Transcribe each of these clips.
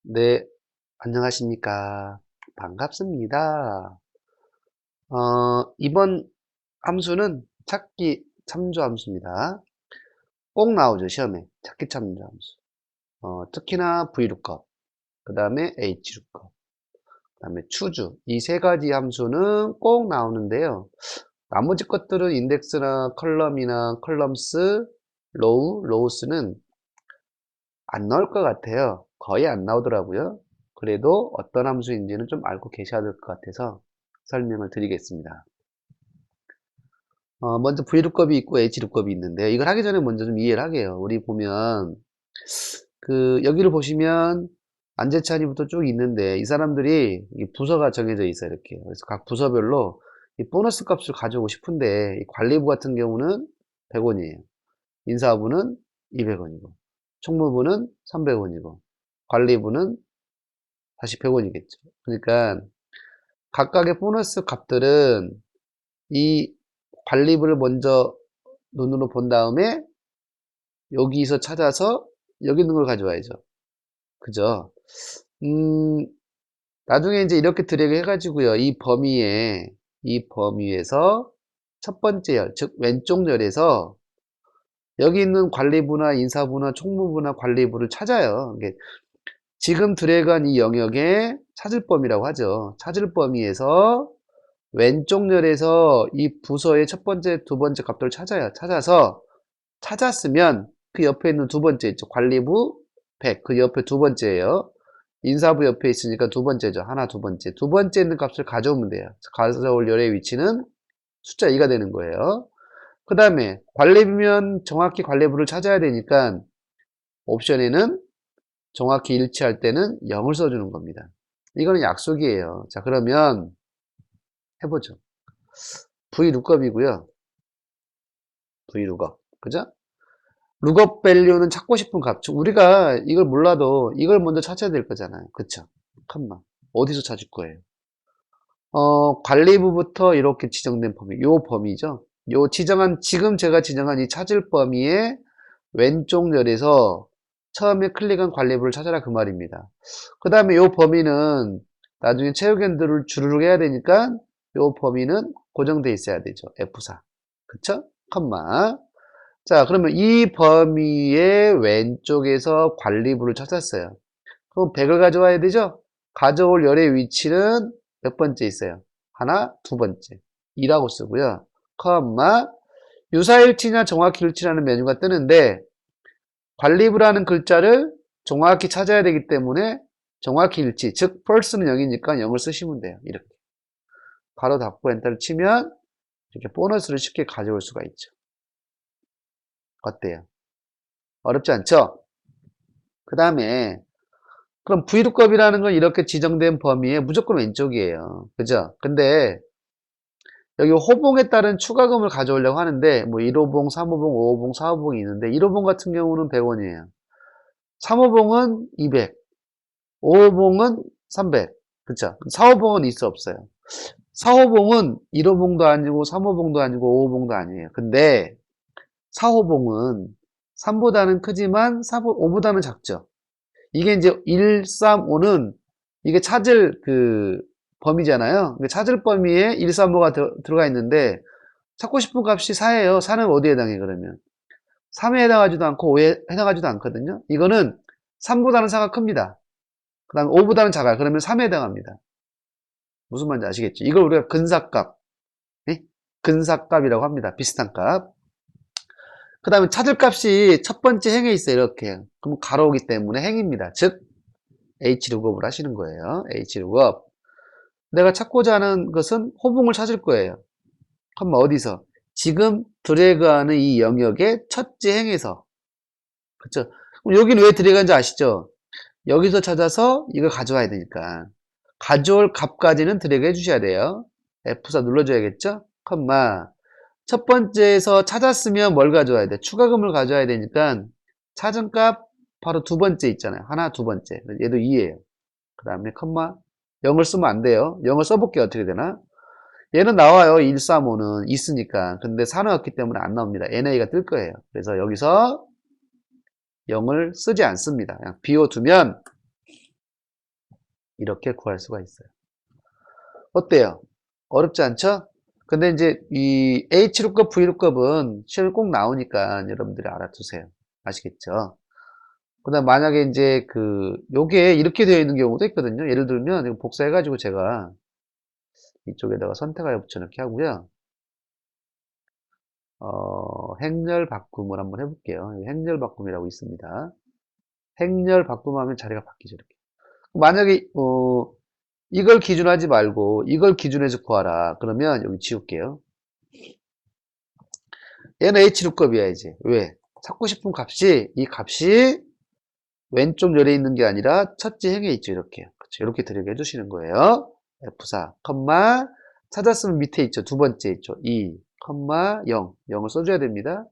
네, 안녕하십니까. 반갑습니다. 이번 함수는 찾기 참조 함수입니다. 꼭 나오죠, 시험에. 찾기 참조 함수. 특히나 VLOOKUP, 그 다음에 HLOOKUP, 그 다음에 추주. 이 세 가지 함수는 꼭 나오는데요. 나머지 것들은 인덱스나 컬럼이나 컬럼스, 로우스는 안 나올 것 같아요. 거의 안 나오더라고요. 그래도 어떤 함수인지는 좀 알고 계셔야 될 것 같아서 설명을 드리겠습니다. 먼저 VLOOKUP이 있고 HLOOKUP이 있는데 이걸 하기 전에 먼저 좀 이해를 하게요. 우리 보면 여기를 보시면 안재찬이부터 쭉 있는데 이 사람들이 이 부서가 정해져 있어요. 이렇게. 그래서 각 부서별로 이 보너스 값을 가져오고 싶은데 이 관리부 같은 경우는 100원이에요. 인사부는 200원이고 총무부는 300원이고 관리부는 다시 100원이겠죠. 그러니까 각각의 보너스 값들은 이 관리부를 먼저 눈으로 본 다음에 여기서 찾아서 여기 있는 걸 가져와야죠. 그죠? 음, 나중에 이제 이렇게 드래그 해가지고요. 이 범위에서 첫 번째 열, 즉 왼쪽 열에서 여기 있는 관리부나 인사부나 총무부나 관리부를 찾아요. 이게 지금 드래그한 이 영역에 찾을 범위라고 하죠. 찾을 범위에서 왼쪽 열에서 이 부서의 첫 번째, 두 번째 값들을 찾아요. 찾았으면 그 옆에 있는 두 번째 있죠. 관리부 100, 그 옆에 두 번째예요. 인사부 옆에 있으니까 두 번째죠. 하나, 두 번째. 두 번째 있는 값을 가져오면 돼요. 가져올 열의 위치는 숫자 2가 되는 거예요. 그 다음에 관리부면 정확히 관리부를 찾아야 되니까 옵션에는 정확히 일치할 때는 0을 써주는 겁니다. 이거는 약속이에요. 자, 그러면 해보죠. VLOOKUP이고요. VLOOKUP. 그죠? 룩업 밸류는 찾고 싶은 값. 우리가 이걸 몰라도 이걸 먼저 찾아야 될 거잖아요. 그쵸? 컴마. 어디서 찾을 거예요? 관리부부터 이렇게 지정된 범위. 요 범위죠. 지금 제가 지정한 이 찾을 범위의 왼쪽 열에서 처음에 클릭한 관리부를 찾아라 그 말입니다. 그 다음에 요 범위는 나중에 체육연도를 주르륵 해야 되니까 요 범위는 고정돼 있어야 되죠. F4. 그쵸? 컴마. 자, 그러면 이 범위의 왼쪽에서 관리부를 찾았어요. 그럼 100을 가져와야 되죠? 가져올 열의 위치는 몇 번째 있어요? 하나, 두 번째. 2라고 쓰고요. 컴마. 유사일치냐 정확일치라는 메뉴가 뜨는데 관리부라는 글자를 정확히 찾아야 되기 때문에 정확히 일치, 즉 false는 0이니까 0을 쓰시면 돼요. 이렇게. 가로 닫고 엔터를 치면 이렇게 보너스를 쉽게 가져올 수가 있죠. 어때요? 어렵지 않죠? 그 다음에 그럼 VLOOKUP이라는 건 이렇게 지정된 범위에 무조건 왼쪽이에요. 그죠? 근데 여기 호봉에 따른 추가금을 가져오려고 하는데 뭐 1호봉, 3호봉, 5호봉, 4호봉이 있는데 1호봉 같은 경우는 100원이에요. 3호봉은 200, 5호봉은 300. 그쵸? 4호봉은 있어 없어요? 4호봉은 1호봉도 아니고 3호봉도 아니고 5호봉도 아니에요. 근데 4호봉은 3보다는 크지만 5보다는 작죠. 이게 이제 1, 3, 5는 이게 찾을 그 범위잖아요. 찾을 범위에 1, 3, 5가 들어가 있는데 찾고 싶은 값이 4예요. 4는 어디에 해당해 그러면? 3에 해당하지도 않고 5에 해당하지도 않거든요. 이거는 3보다는 4가 큽니다. 그 다음에 5보다는 작아요. 그러면 3에 해당합니다. 무슨 말인지 아시겠죠? 이걸 우리가 근사값, 네? 근사값이라고 합니다. 비슷한 값. 그 다음에 찾을 값이 첫 번째 행에 있어요. 이렇게. 그럼 가로오기 때문에 행입니다. 즉 H룩업을 하시는 거예요. H룩업. 내가 찾고자 하는 것은 호봉을 찾을 거예요. 그럼 어디서? 지금 드래그하는 이 영역의 첫째 행에서. 그렇죠? 그럼 여기는 왜 드래그한지 아시죠? 여기서 찾아서 이걸 가져와야 되니까. 가져올 값까지는 드래그 해주셔야 돼요. F4 눌러줘야겠죠? 컴마. 첫 번째에서 찾았으면 뭘 가져와야 돼? 추가금을 가져와야 되니까 찾은 값 바로 두 번째 있잖아요. 하나, 두 번째. 얘도 2예요. 그 다음에 컴마 0을 쓰면 안 돼요. 0을 써볼게요. 어떻게 되나? 얘는 나와요. 1, 3, 5는 있으니까. 근데 4는 없기 때문에 안 나옵니다. NA가 뜰 거예요. 그래서 여기서 0을 쓰지 않습니다. 그냥 비워두면 이렇게 구할 수가 있어요. 어때요? 어렵지 않죠? 근데 이제 이 H루값, V루값은 시험에 꼭 나오니까 여러분들이 알아두세요. 아시겠죠? 그 다음 만약에 이제 요게 이렇게 되어 있는 경우도 있거든요. 예를 들면 이거 복사해가지고 제가 이쪽에다가 선택하여 붙여넣기 하고요. 행렬 바꿈을 한번 해볼게요. 행렬 바꿈이라고 있습니다. 행렬 바꿈하면 자리가 바뀌죠, 이렇게. 만약에, 이걸 기준하지 말고 이걸 기준해서 구하라. 그러면 여기 지울게요. 얘는 H루값이야, 이제. 왜? 찾고 싶은 값이, 이 값이 왼쪽 열에 있는 게 아니라 첫째 행에 있죠, 이렇게. 그렇죠. 이렇게 들여게 해주시는 거예요. F4, 컴마, 찾았으면 밑에 있죠. 두 번째 있죠. 2, 컴마, 0. 0을 써줘야 됩니다.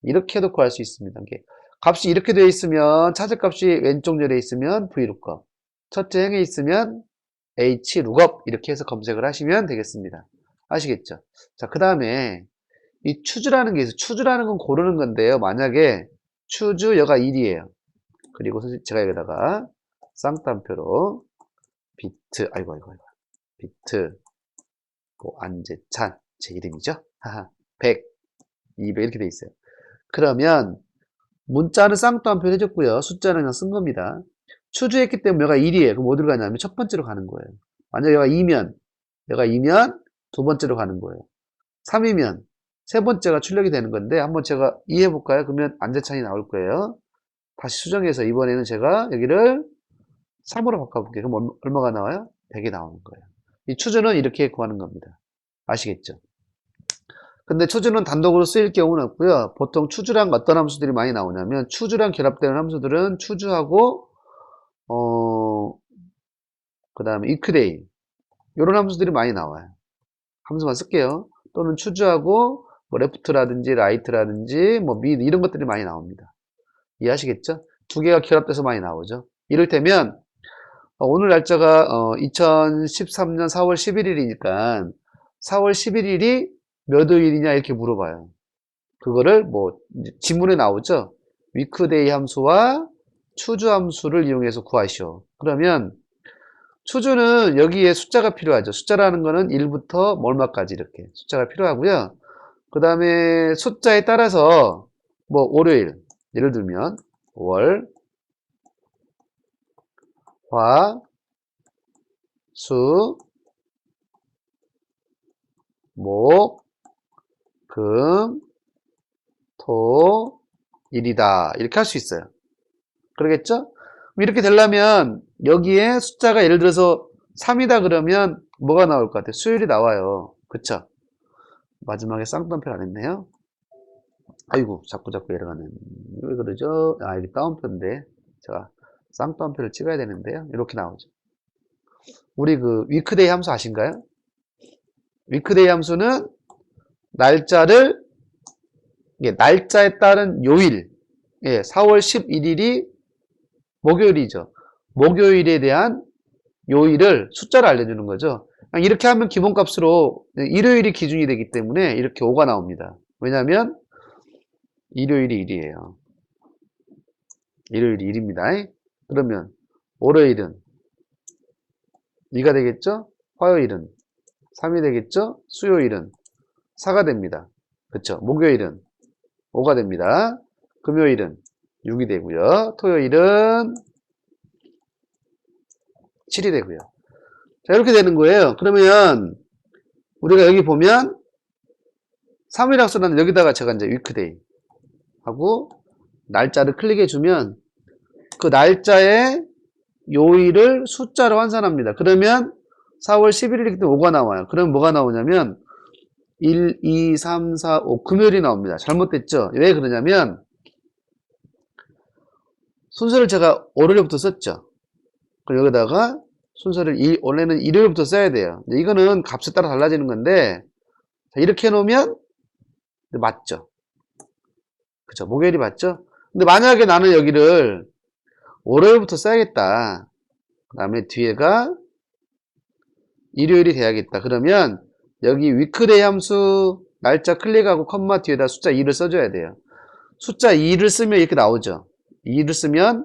이렇게 해도 구할 수 있습니다. 이게 값이 이렇게 되어 있으면, 찾을 값이 왼쪽 열에 있으면 V루값. 첫째 행에 있으면 H루값. 이렇게 해서 검색을 하시면 되겠습니다. 아시겠죠? 자, 그 다음에 이 추주라는 게 있어요. 추주라는 건 고르는 건데요. 만약에 추주 여가 1이에요. 그리고 제가 여기다가 쌍따옴표로 비트, 아이고, 비트, 안재찬, 제 이름이죠. 100, 200 이렇게 돼 있어요. 그러면 문자는 쌍따옴표 해줬고요. 숫자는 그냥 쓴 겁니다. 추주했기 때문에 얘가 1이에요. 그럼 어디로 가냐면 첫 번째로 가는 거예요. 만약에 얘가 2면 두 번째로 가는 거예요. 3이면 세 번째가 출력이 되는 건데 한번 제가 이해해 볼까요? 그러면 안재찬이 나올 거예요. 다시 수정해서 이번에는 제가 여기를 3으로 바꿔볼게요. 그럼 얼마가 나와요? 100이 나오는 거예요. 이 추주는 이렇게 구하는 겁니다. 아시겠죠? 근데 추주는 단독으로 쓰일 경우는 없고요. 보통 추주랑 어떤 함수들이 많이 나오냐면 추주랑 결합되는 함수들은 추주하고 그 다음에 eqday 이런 함수들이 많이 나와요. 함수만 쓸게요. 또는 추주하고 뭐 left라든지 right라든지 뭐 mid 이런 것들이 많이 나옵니다. 이해하시겠죠? 두 개가 결합돼서 많이 나오죠. 이를테면 오늘 날짜가 2013년 4월 11일이니까 4월 11일이 몇 요일이냐 이렇게 물어봐요. 그거를 뭐 지문에 나오죠. weekday 함수와 추주 함수를 이용해서 구하시오. 그러면 추주는 여기에 숫자가 필요하죠. 숫자라는 거는 1부터 얼마까지 이렇게 숫자가 필요하고요. 그 다음에 숫자에 따라서 뭐 월요일 예를 들면 월, 화, 수, 목, 금, 토, 일이다. 이렇게 할 수 있어요. 그러겠죠? 이렇게 되려면 여기에 숫자가 예를 들어서 3이다 그러면 뭐가 나올 것 같아요? 수요일이 나와요. 그쵸? 마지막에 쌍따옴표를 안 했네요. 아이고 자꾸 내려가네. 왜 그러죠? 아 이게 따옴표인데 제가 쌍따옴표를 찍어야 되는데요. 이렇게 나오죠. 우리 위크데이 함수 아신가요? 위크데이 함수는 날짜에 따른 요일, 4월 11일이 목요일이죠. 목요일에 대한 요일을 숫자로 알려주는 거죠. 이렇게 하면 기본값으로 일요일이 기준이 되기 때문에 이렇게 5가 나옵니다. 왜냐하면 일요일이 1이에요. 일요일이 1입니다. 그러면 월요일은 2가 되겠죠? 화요일은 3이 되겠죠? 수요일은 4가 됩니다. 그렇죠? 목요일은 5가 됩니다. 금요일은 6이 되고요. 토요일은 7이 되고요. 자, 이렇게 되는 거예요. 그러면 우리가 여기 보면 3일이라고 써놨는데 여기다가 제가 이제 위크데이 하고 날짜를 클릭해 주면 그 날짜의 요일을 숫자로 환산합니다. 그러면 4월 11일이기 때문에 5가 나와요. 그럼 뭐가 나오냐면 1, 2, 3, 4, 5 금요일이 나옵니다. 잘못됐죠? 왜 그러냐면 순서를 제가 월요일부터 썼죠. 그럼 여기다가 순서를 원래는 일요일부터 써야 돼요. 이거는 값에 따라 달라지는 건데 이렇게 해놓으면 맞죠. 그쵸? 목요일이 맞죠? 근데 만약에 나는 여기를 월요일부터 써야겠다. 그 다음에 뒤에가 일요일이 돼야겠다. 그러면 여기 위크데이 함수 날짜 클릭하고 컴마 뒤에다 숫자 2를 써줘야 돼요. 숫자 2를 쓰면 이렇게 나오죠. 2를 쓰면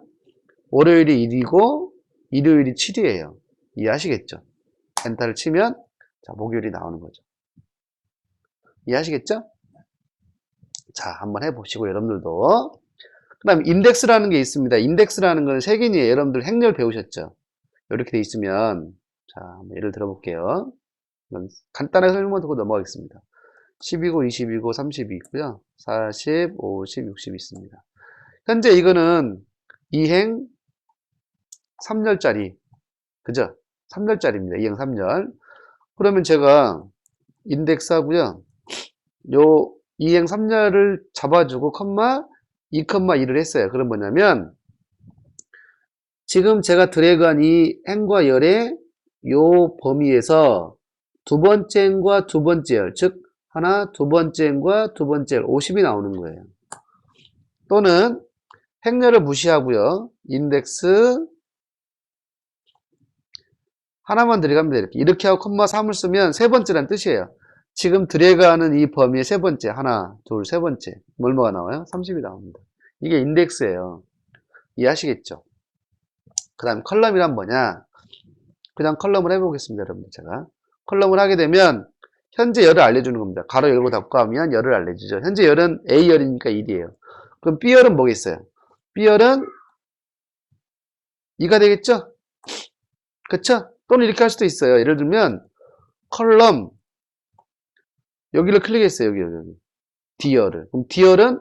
월요일이 1이고 일요일이 7이에요. 이해하시겠죠? 엔터를 치면 자, 목요일이 나오는 거죠. 이해하시겠죠? 자, 한번 해보시고 여러분들도. 그 다음 인덱스라는 게 있습니다. 인덱스라는 건 색인이에요. 여러분들 행렬 배우셨죠? 이렇게 돼 있으면 자, 한번 예를 들어볼게요. 간단하게 설명만 듣고 넘어가겠습니다. 10이고 20이고 30이 있고요. 40, 50, 60 있습니다. 현재 이거는 2행 3열짜리 그죠? 3열짜리입니다. 2행 3열. 그러면 제가 인덱스 하고요. 요 2행 3열을 잡아주고 2,2를 했어요. 그럼 뭐냐면 지금 제가 드래그한 이 행과 열의 요 범위에서 두 번째 행과 두 번째 열, 즉 하나, 두 번째 행과 두 번째 열 50이 나오는 거예요. 또는 행렬을 무시하고요. 인덱스 하나만 들어갑니다. 이렇게 하고 3을 쓰면 세 번째란 뜻이에요. 지금 드래그하는 이 범위의 세 번째, 하나, 둘, 세 번째 뭐가 나와요? 30이 나옵니다. 이게 인덱스예요. 이해하시겠죠? 그 다음 컬럼이란 뭐냐? 그냥 컬럼을 해보겠습니다. 여러분들 제가 컬럼을 하게 되면 현재 열을 알려주는 겁니다. 가로 열고 닫고 하면 열을 알려주죠. 현재 열은 A열이니까 1이에요. 그럼 B열은 뭐겠어요? B열은 2가 되겠죠? 그쵸? 또는 이렇게 할 수도 있어요. 예를 들면 컬럼 여기를 클릭했어요. 여기 D열을. 그럼 D열은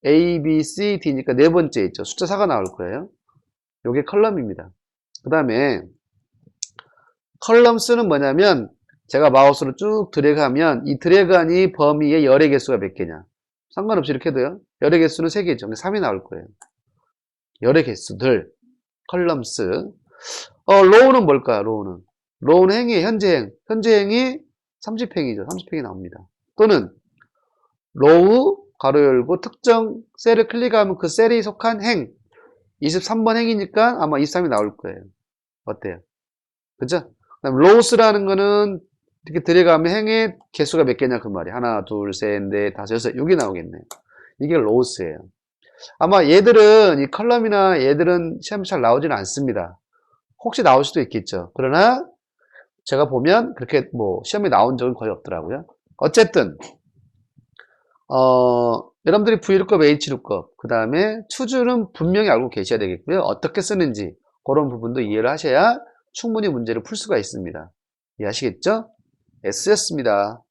A, B, C, D니까 네 번째 있죠. 숫자 4가 나올 거예요. 요게 컬럼입니다. 그 다음에 컬럼수는 뭐냐면 제가 마우스로 쭉 드래그하면 이 드래그한 이 범위의 열의 개수가 몇 개냐 상관없이 이렇게 해도요. 열의 개수는 3개죠. 3이 나올 거예요. 열의 개수들 컬럼스. 로우는 뭘까요? 로우는 행이에요. 현재행이 30행이죠. 30행이 나옵니다. 또는 로우 가로 열고 특정 셀을 클릭하면 그 셀이 속한 행 23번 행이니까 아마 23이 나올 거예요. 어때요? 그죠? 그다음 로우스라는 거는 이렇게 들어가면 행의 개수가 몇 개냐 그 말이에요. 하나, 둘, 셋, 넷, 다섯, 여섯, 6이 나오겠네. 이게 로우스예요. 아마 얘들은 이 컬럼이나 얘들은 시험에 잘 나오지는 않습니다. 혹시 나올 수도 있겠죠. 그러나 제가 보면 그렇게 뭐 시험에 나온 적은 거의 없더라고요. 어쨌든 여러분들이 Vlookup, Hlookup 그 다음에 투줄은 분명히 알고 계셔야 되겠고요. 어떻게 쓰는지 그런 부분도 이해를 하셔야 충분히 문제를 풀 수가 있습니다. 이해하시겠죠? S였습니다.